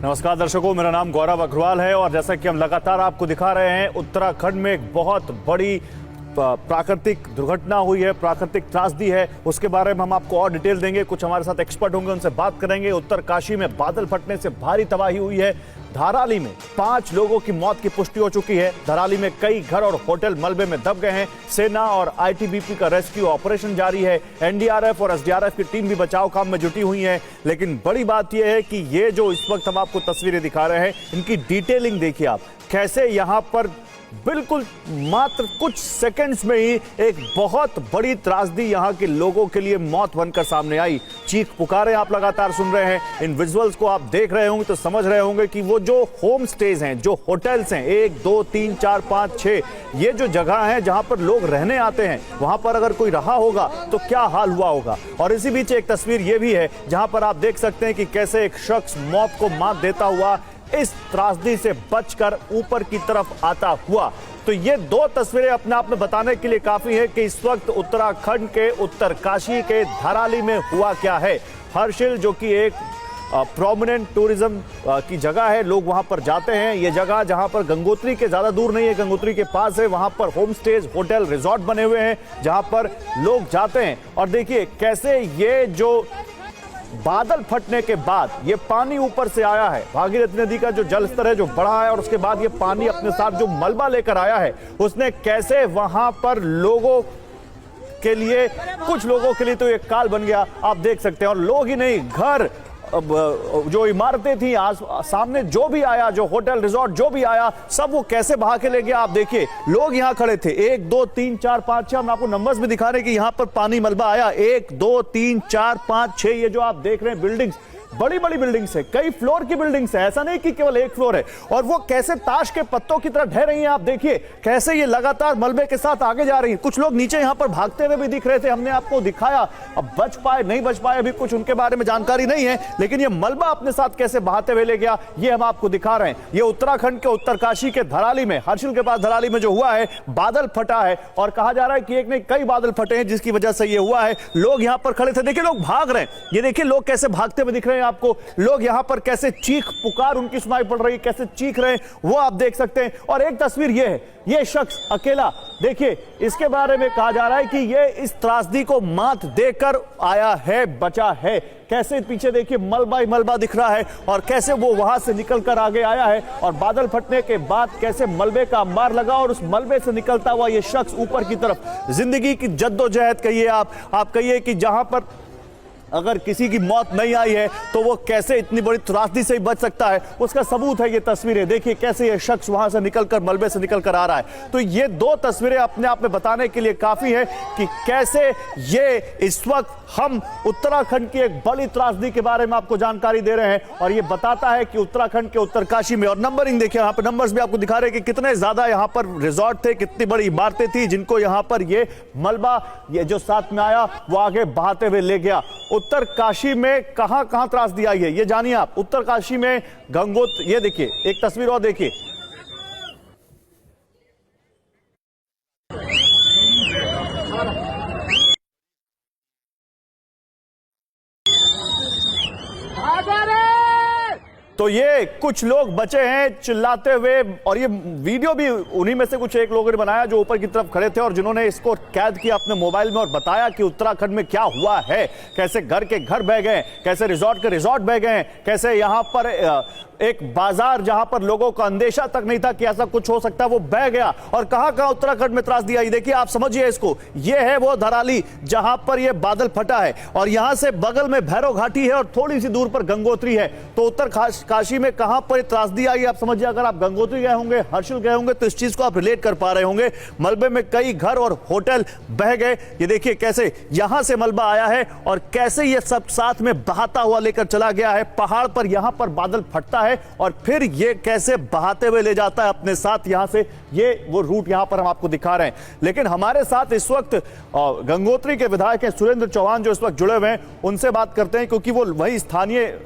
नमस्कार दर्शकों, मेरा नाम गौरव अग्रवाल है और जैसा कि हम लगातार आपको दिखा रहे हैं, उत्तराखंड में एक बहुत बड़ी प्राकृतिक दुर्घटना हुई है, प्राकृतिक त्रासदी है। उसके बारे में हम आपको और डिटेल देंगे। कुछ हमारे साथ एक्सपर्ट होंगे, उनसे बात करेंगे। उत्तरकाशी में बादल फटने से भारी तबाही हुई है। धाराली में 5 लोगों की मौत की पुष्टि हो चुकी है। धाराली में कई घर और होटल मलबे में दब गए हैं। सेना और आईटीबीपी का रेस्क्यू ऑपरेशन जारी है। एनडीआरएफ और एसडीआरएफ की टीम भी बचाव काम में जुटी हुई है। लेकिन बड़ी बात यह है कि ये जो इस वक्त हम आपको तस्वीरें दिखा रहे हैं, इनकी डिटेलिंग देखिए आप, कैसे यहां पर बिल्कुल मात्र कुछ सेकंड्स में ही एक बहुत बड़ी त्रासदी यहां के लोगों के लिए मौत बनकर सामने आई। चीख पुकारें आप लगातार सुन रहे हैं। इन विजुअल्स को आप देख रहे होंगे तो समझ रहे होंगे कि वो जो होम स्टेज हैं, जो होटल्स हैं, 1 2 3 4 5 6, ये जो जगह है जहां पर लोग रहने आते हैं, वहां पर अगर कोई रहा होगा तो क्या हाल हुआ होगा। और इसी बीच एक तस्वीर ये भी है जहां पर आप देख सकते हैं कि कैसे एक शख्स मौत को मात देता हुआ इस त्रासदी से बचकर ऊपर की तरफ आता हुआ। तो ये 2 तस्वीरें अपने आप में बताने के लिए काफी है कि इस वक्त उत्तराखंड के उत्तरकाशी के धाराली में हुआ क्या है। हर्षिल जो कि एक प्रोमिनेंट टूरिज्म की जगह है, लोग वहां पर जाते हैं। ये जगह जहां पर गंगोत्री के ज्यादा दूर नहीं है, गंगोत्री के पास है। वहां पर होम स्टेज, होटल, रिजॉर्ट बने हुए हैं जहां पर लोग जाते हैं। और देखिए कैसे ये जो बादल फटने के बाद ये पानी ऊपर से आया है, भागीरथी नदी का जो जल स्तर है जो बढ़ा है, और उसके बाद ये पानी अपने साथ जो मलबा लेकर आया है, उसने कैसे वहां पर लोगों के लिए, कुछ लोगों के लिए तो एक काल बन गया, आप देख सकते हैं। और लोग ही नहीं, घर, जो इमारतें थी, सामने जो भी आया, जो होटल रिजॉर्ट जो भी आया, सब वो कैसे बहा के ले गया। आप देखिए लोग यहां खड़े थे, 1 2 3 4 5 6, हम आपको नंबर्स भी दिखा रहे हैं कि यहां पर पानी मलबा आया, 1 2 3 4 5 6। ये जो आप देख रहे हैं बिल्डिंग्स, बड़ी बड़ी बिल्डिंग्स है, कई फ्लोर की बिल्डिंग्स है, ऐसा नहीं कि केवल एक फ्लोर है। और वो कैसे ताश के पत्तों की तरह ढह रही हैं, आप देखिए कैसे ये लगातार मलबे के साथ आगे जा रही है। कुछ लोग नीचे यहां पर भागते हुए भी दिख रहे थे, हमने आपको दिखाया। अब बच पाए नहीं बच पाए अभी कुछ उनके बारे में जानकारी नहीं है, लेकिन ये मलबा अपने साथ कैसे बहाते हुए ले गया ये हम आपको दिखा रहे हैं। ये उत्तराखंड के उत्तरकाशी के धराली में, हर्षिल के पास धराली में जो हुआ है, बादल फटा है। और कहा जा रहा है कि एक नहीं कई बादल फटे हैं जिसकी वजह से ये हुआ है। लोग यहां पर खड़े थे, देखिए लोग भाग रहे हैं, ये देखिए लोग कैसे भागते हुए दिख रहे हैं आपको। लोग यहां पर कैसे चीख पुकार उनकी सुनाई पड़ रही है, कैसे चीख रहे हैं वो आप देख सकते हैं। और एक तस्वीर ये है, ये शख्स अकेला, देखिए इसके बारे में कहा जा रहा है कि ये इस त्रासदी को मात देकर आया है, बचा है। कैसे पीछे देखिए मलबा ही मलबा दिख रहा है और कैसे वो वहां से निकलकर आगे आया है। और बादल फटने के बाद कैसे मलबे का अंबार लगा और उस मलबे से निकलता हुआ ये शख्स ऊपर की तरफ, जिंदगी की जद्दोजहद कहिए आप कहिए कि जहां पर अगर किसी की मौत नहीं आई है तो वो कैसे इतनी बड़ी त्रासदी से ही बच सकता है, उसका सबूत है ये तस्वीरें। देखिए कैसे ये शख्स वहां से निकलकर, मलबे से निकलकर आ रहा है। तो ये 2 तस्वीरें अपने आप में बताने के लिए काफी है कि कैसे ये इस वक्त हम उत्तराखंड की एक बड़ी त्रासदी के बारे में आपको जानकारी दे रहे हैं। और ये बताता है कि उत्तराखंड के उत्तरकाशी में, और नंबरिंग देखिए यहाँ पर, नंबर्स भी आपको दिखा रहे हैं कि कितने ज्यादा यहाँ पर रिजॉर्ट थे, कितनी बड़ी इमारतें थी जिनको यहाँ पर ये मलबा, ये जो साथ में आया वो आगे बहाते हुए ले गया। उत्तरकाशी में कहां कहां त्रासदी आई है ये जानिए आप। उत्तरकाशी में गंगोत्री, ये देखिए एक तस्वीर और देखिए, तो ये कुछ लोग बचे हैं चिल्लाते हुए। और ये वीडियो भी उन्हीं में से कुछ एक लोगों ने बनाया जो ऊपर की तरफ खड़े थे और जिन्होंने इसको कैद किया अपने मोबाइल में और बताया कि उत्तराखंड में क्या हुआ है, कैसे घर के घर बह गए, कैसे रिजॉर्ट के रिजॉर्ट बह गए, कैसे यहां पर एक बाजार जहां पर लोगों का अंदेशा तक नहीं था कि ऐसा कुछ हो सकता है, वो बह गया। और कहां कहां उत्तराखंड में त्रासदी आई, देखिए आप समझिए इसको। ये है वो धराली जहां पर ये बादल फटा है और यहां से बगल में भैरव घाटी है और थोड़ी सी दूर पर गंगोत्री है। तो उत्तरकाशी में कहां पर त्रासदी आई आप समझिए। अगर आप गंगोत्री गए होंगे, हर्षिल गए होंगे तो इस चीज को आप रिलेट कर पा रहे होंगे। मलबे में कई घर और होटल बह गए। ये देखिए कैसे यहां से मलबा आया है और कैसे ये सब साथ में बहाता हुआ लेकर चला गया है। पहाड़ पर यहां पर बादल फटता है और फिर ये कैसे बहाते हुए ले जाता है अपने साथ यहां से। ये वो रूट यहां पर हम आपको दिखा रहे हैं। लेकिन हमारे साथ इस वक्त गंगोत्री के विधायक हैं सुरेंद्र चौहान जो इस वक्त जुड़े हुए हैं, उनसे बात करते हैं क्योंकि वो वही स्थानीय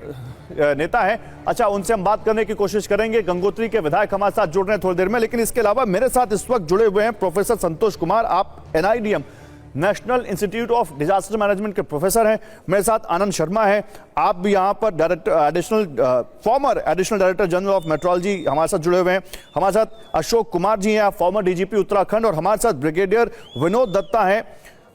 नेता है। अच्छा, उनसे हम बात करने की कोशिश करेंगे। गंगोत्री के विधायक हमारे साथ जुड़ रहे हैं थोड़ी देर में। लेकिन इसके अलावा मेरे साथ इस वक्त जुड़े हुए हैं प्रोफेसर संतोष कुमार, आप NIDM national institute of disaster management के प्रोफेसर हैं। मेरे साथ आनंद शर्मा है, आप भी यहाँ पर farmer additional director general of metrology हमारे साथ जुड़े हुए हैं। हमारे साथ अशोक कुमार जी हैं, फॉर्मर डीजीपी उत्तराखंड, और हमारे साथ ब्रिगेडियर विनोद दत्ता हैं,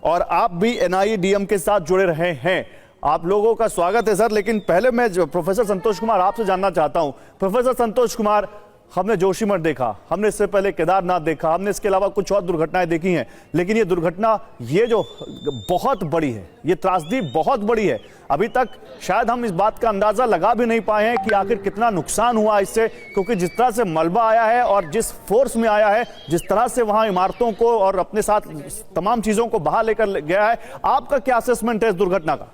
और आप भी NIDM के साथ जुड़े रहे हैं। आप लोगों का स्वागत है सर। लेकिन पहले मैं प्रोफेसर संतोष कुमार आपसे जानना चाहता हूं। प्रोफेसर संतोष कुमार, हमने जोशीमठ देखा, हमने इससे पहले केदारनाथ देखा, हमने इसके अलावा कुछ और दुर्घटनाएं देखी हैं, लेकिन ये दुर्घटना ये जो बहुत बड़ी है, ये त्रासदी बहुत बड़ी है। अभी तक शायद हम इस बात का अंदाजा लगा भी नहीं पाए हैं कि आखिर कितना नुकसान हुआ इससे, क्योंकि जिस तरह से मलबा आया है और जिस फोर्स में आया है, जिस तरह से वहां इमारतों को और अपने साथ तमाम चीजों को बहा लेकर गया है, आपका क्या असेसमेंट है इस दुर्घटना का?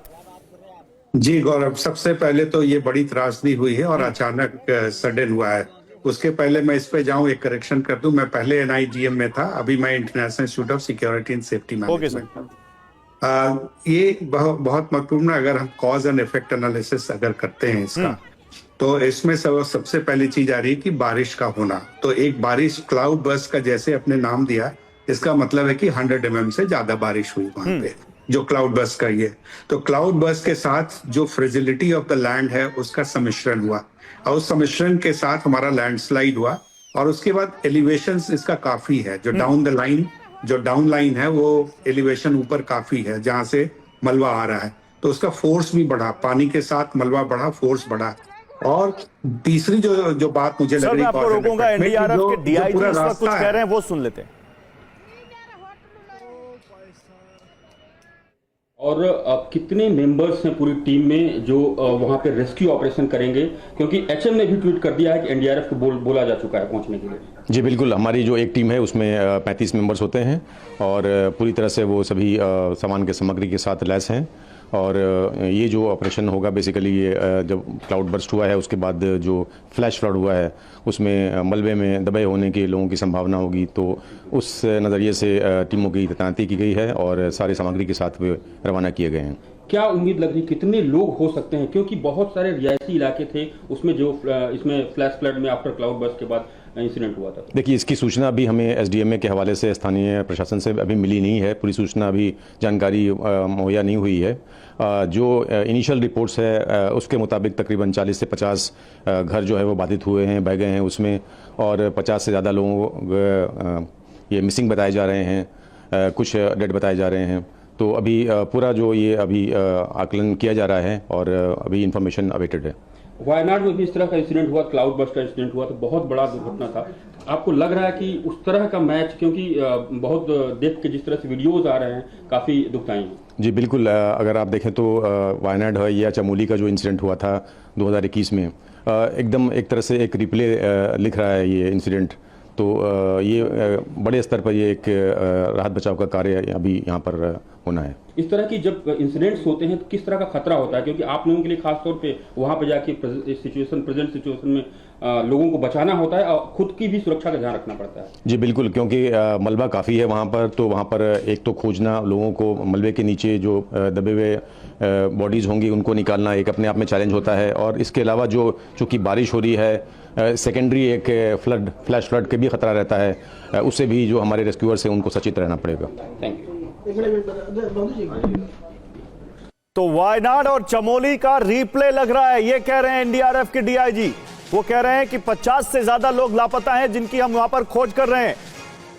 जी गौरव, सबसे पहले तो ये बड़ी त्रासदी हुई है और अचानक सडन हुआ है। उसके पहले मैं इस पे जाऊं, एक करेक्शन कर दूं, मैं पहले NIDM में था, अभी मैं international institute of security and safety management. ये बहुत महत्वपूर्ण, अगर हम कॉज एंड इफेक्ट एनालिसिस अगर करते हैं इसका, तो इसमें सबसे पहली चीज आ रही है कि बारिश का होना। तो एक बारिश क्लाउड बर्स्ट का जैसे अपने नाम दिया, इसका मतलब है कि 100 mm से ज्यादा बारिश हुई वहां पे, जो क्लाउड बर्स्ट का ये। तो क्लाउड बर्स्ट के साथ जो फ्रेजिलिटी ऑफ द लैंड है उसका सम्मिश्रण हुआ, और उस सम्मिश्रण के साथ हमारा लैंडस्लाइड हुआ, और उसके बाद एलिवेशन इसका काफी है। जो डाउन द लाइन, जो डाउन लाइन है, वो एलिवेशन ऊपर काफी है जहां से मलबा आ रहा है, तो उसका फोर्स भी बढ़ा, पानी के साथ मलबा बढ़ा, फोर्स बढ़ा। और तीसरी जो बात मुझे लग रही है, आपको रोकूंगा, NDRF के DIG इस वक्त कुछ कह रहे हैं, वो सुन लेते हैं। और अब कितने मेंबर्स हैं पूरी टीम में जो वहां पे रेस्क्यू ऑपरेशन करेंगे, क्योंकि HM ने भी ट्वीट कर दिया है कि NDRF को बोला जा चुका है पहुंचने के लिए। जी बिल्कुल, हमारी जो एक टीम है उसमें 35 मेंबर्स होते हैं, और पूरी तरह से वो सभी सामान के सामग्री के साथ लैस हैं। और ये जो ऑपरेशन होगा, बेसिकली ये जब क्लाउड बर्स्ट हुआ है उसके बाद जो फ्लैश फ्लड हुआ है, उसमें मलबे में दबे होने के लोगों की संभावना होगी, तो उस नज़रिए से टीमों की तैनाती की गई है और सारी सामग्री के साथ वे रवाना किए गए हैं। क्या उम्मीद लग रही, कितने लोग हो सकते हैं, क्योंकि बहुत सारे रिहायशी इलाके थे उसमें जो इसमें फ्लैश फ्लड में आफ्टर क्लाउड बर्स्ट के बाद इंसिडेंट हुआ था? देखिए, इसकी सूचना अभी हमें SDMA के हवाले से स्थानीय प्रशासन से अभी मिली नहीं है, पूरी सूचना अभी जानकारी मुहैया नहीं हुई है। जो इनिशियल रिपोर्ट्स है उसके मुताबिक तकरीबन 40 से 50 घर जो है वो बाधित हुए हैं, बह गए हैं उसमें, और 50 से ज़्यादा लोगों ये मिसिंग बताए जा रहे हैं, कुछ डेड बताए जा रहे हैं। तो अभी पूरा जो ये अभी आकलन किया जा रहा है और अभी इंफॉर्मेशन अवेटेड है। वायनाड में भी इस तरह का इंसिडेंट हुआ, क्लाउड बर्स्ट का इंसिडेंट हुआ, तो बहुत बड़ा दुर्घटना था। आपको लग रहा है कि उस तरह का मैच, क्योंकि बहुत देख के जिस तरह से वीडियोज आ रहे हैं, काफ़ी दुखदाई हैं? जी बिल्कुल, अगर आप देखें तो वायनाड है या चमोली का जो इंसिडेंट हुआ था 2021 में, एकदम एक तरह से एक रिप्ले लिख रहा है ये इंसिडेंट। तो ये बड़े स्तर पर ये एक राहत बचाव का कार्य अभी यहाँ पर होना है। इस तरह की जब इंसिडेंट्स होते हैं तो किस तरह का खतरा होता है, क्योंकि आप लोगों के लिए खास तौर पे वहाँ पे जाके प्रेजेंट सिचुएशन में लोगों को बचाना होता है और खुद की भी सुरक्षा का ध्यान रखना पड़ता है? जी बिल्कुल, क्योंकि मलबा काफ़ी है वहाँ पर, तो वहाँ पर एक तो खोजना, लोगों को मलबे के नीचे जो दबे हुए बॉडीज़ होंगी उनको निकालना एक अपने आप में चैलेंज होता है। और इसके अलावा जो चूँकि बारिश हो रही है, सेकेंडरी एक फ्लैश फ्लड के भी खतरा रहता है, उससे भी जो हमारे रेस्क्यूअर्स हैं उनको सचेत रहना पड़ेगा। Thank you. तो वायनाड और चमोली का रिप्ले लग रहा है, ये कह रहे हैं NDRF के DIG। वो कह रहे हैं कि 50 से ज्यादा लोग लापता हैं जिनकी हम वहां पर खोज कर रहे हैं।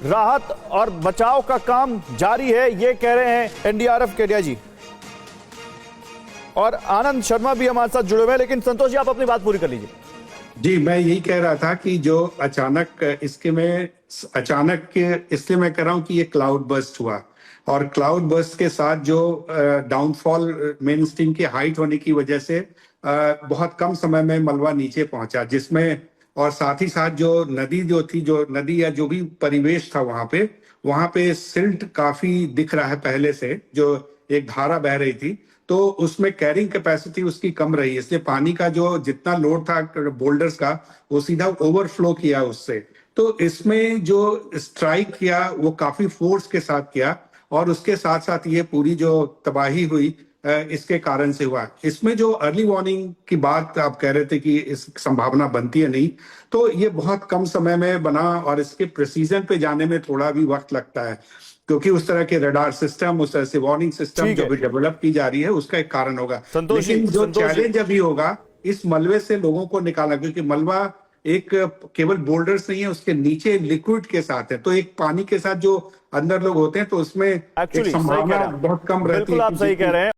राहत और बचाव का काम जारी है, ये कह रहे हैं NDRF के DIG। और आनंद शर्मा भी हमारे साथ जुड़े हुए हैं, लेकिन संतोष जी आप अपनी बात पूरी कर लीजिए। जी, मैं यही कह रहा था कि जो अचानक इसलिए मैं कह रहा हूं कि ये क्लाउड बर्स्ट हुआ, और क्लाउड बर्स्ट के साथ जो डाउनफॉल मेन स्ट्रीम की हाइट होने की वजह से बहुत कम समय में मलबा नीचे पहुंचा, जिसमें और साथ ही साथ जो नदी या जो भी परिवेश था वहां पे सिल्ट काफी दिख रहा है पहले से, जो एक धारा बह रही थी, तो उसमें कैरिंग कैपेसिटी उसकी कम रही, इसलिए पानी का जो जितना लोड था बोल्डर्स का वो सीधा ओवरफ्लो किया उससे। तो इसमें जो स्ट्राइक किया वो काफी फोर्स के साथ किया, और उसके साथ साथ ये पूरी जो तबाही हुई इसके कारण से हुआ। इसमें जो अर्ली वार्निंग की बात आप कह रहे थे कि इस संभावना बनती है नहीं, तो ये बहुत कम समय में बना और इसके प्रिसीजन पे जाने में थोड़ा भी वक्त लगता है, क्योंकि उस तरह के रडार सिस्टम, उस तरह से वार्निंग सिस्टम ठीक जो है। भी डेवलप की जा रही है उसका एक कारण होगा। संतोष जी, लेकिन जो संतोष जी। चैलेंज अभी होगा इस मलबे से लोगों को निकालना, क्योंकि मलबा एक केवल बोल्डर्स नहीं है, उसके नीचे लिक्विड के साथ है, तो एक पानी के साथ जो अंदर लोग होते हैं तो उसमें एक एक्चुअली सही कह संभावना रहे हैं आप। बहुत कम रहती है बिल्कुल आप कि सही कह रहे हैं।